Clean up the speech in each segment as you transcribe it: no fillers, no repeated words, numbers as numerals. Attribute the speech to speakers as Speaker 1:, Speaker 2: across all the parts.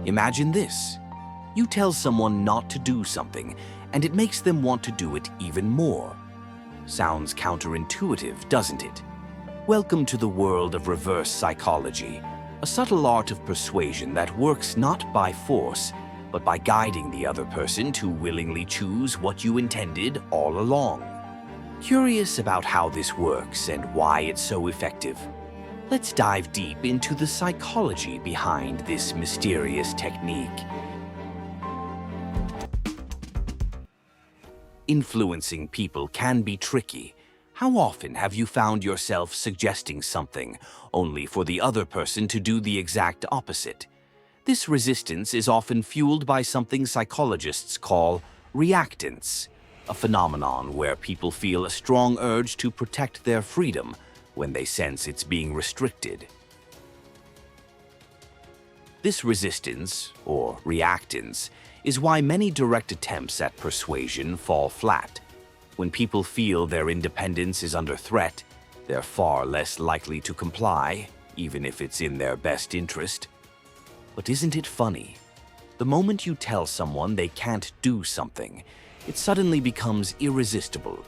Speaker 1: Imagine this. You tell someone not to do something, and it makes them want to do it even more. Sounds counterintuitive, doesn't it? Welcome to the world of reverse psychology, a subtle art of persuasion that works not by force, but by guiding the other person to willingly choose what you intended all along. Curious about how this works and why it's so effective? Let's dive deep into the psychology behind this mysterious technique. Influencing people can be tricky. How often have you found yourself suggesting something, only for the other person to do the exact opposite? This resistance is often fueled by something psychologists call reactance, a phenomenon where people feel a strong urge to protect their freedom when they sense it's being restricted. This resistance, or reactance, is why many direct attempts at persuasion fall flat. When people feel their independence is under threat, they're far less likely to comply, even if it's in their best interest. But isn't it funny? The moment you tell someone they can't do something, it suddenly becomes irresistible.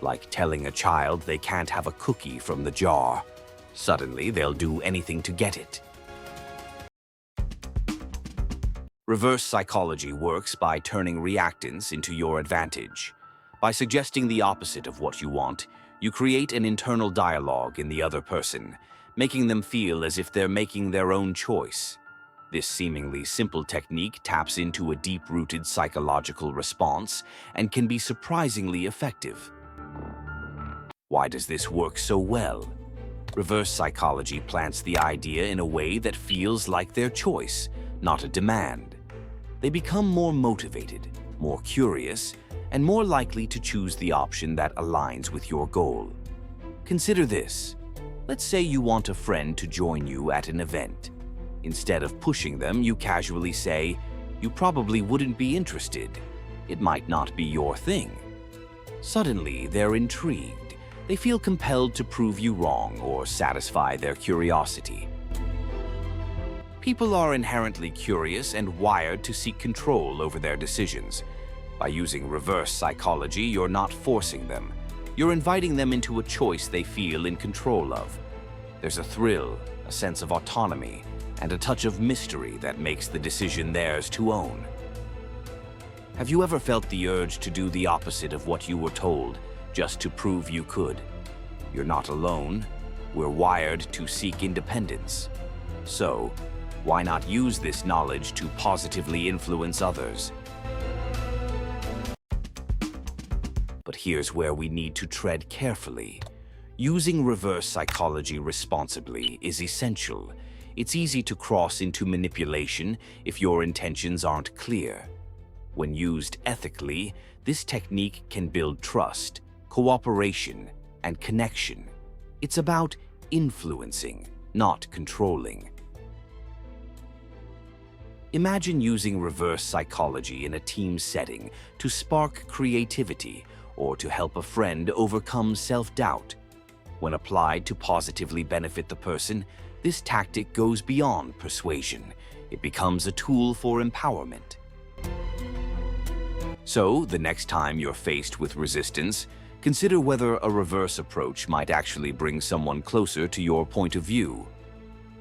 Speaker 1: Like telling a child they can't have a cookie from the jar. Suddenly, they'll do anything to get it. Reverse psychology works by turning reactance into your advantage. By suggesting the opposite of what you want, you create an internal dialogue in the other person, making them feel as if they're making their own choice. This seemingly simple technique taps into a deep-rooted psychological response and can be surprisingly effective. Why does this work so well? Reverse psychology plants the idea in a way that feels like their choice, not a demand. They become more motivated, more curious, and more likely to choose the option that aligns with your goal. Consider this. Let's say you want a friend to join you at an event. Instead of pushing them, you casually say, "You probably wouldn't be interested. It might not be your thing." Suddenly, they're intrigued. They feel compelled to prove you wrong or satisfy their curiosity. People are inherently curious and wired to seek control over their decisions. By using reverse psychology, you're not forcing them. You're inviting them into a choice they feel in control of. There's a thrill, a sense of autonomy, and a touch of mystery that makes the decision theirs to own. Have you ever felt the urge to do the opposite of what you were told, just to prove you could? You're not alone. We're wired to seek independence. So, why not use this knowledge to positively influence others? But here's where we need to tread carefully. Using reverse psychology responsibly is essential. It's easy to cross into manipulation if your intentions aren't clear. When used ethically, this technique can build trust, cooperation, and connection. It's about influencing, not controlling. Imagine using reverse psychology in a team setting to spark creativity or to help a friend overcome self-doubt. When applied to positively benefit the person, this tactic goes beyond persuasion. It becomes a tool for empowerment. So, the next time you're faced with resistance, consider whether a reverse approach might actually bring someone closer to your point of view.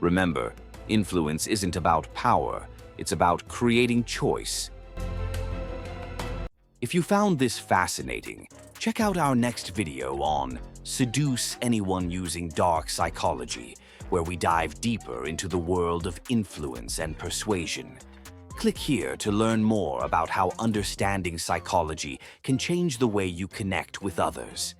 Speaker 1: Remember, influence isn't about power. It's about creating choice. If you found this fascinating, check out our next video on Seduce Anyone Using Dark Psychology, where we dive deeper into the world of influence and persuasion. Click here to learn more about how understanding psychology can change the way you connect with others.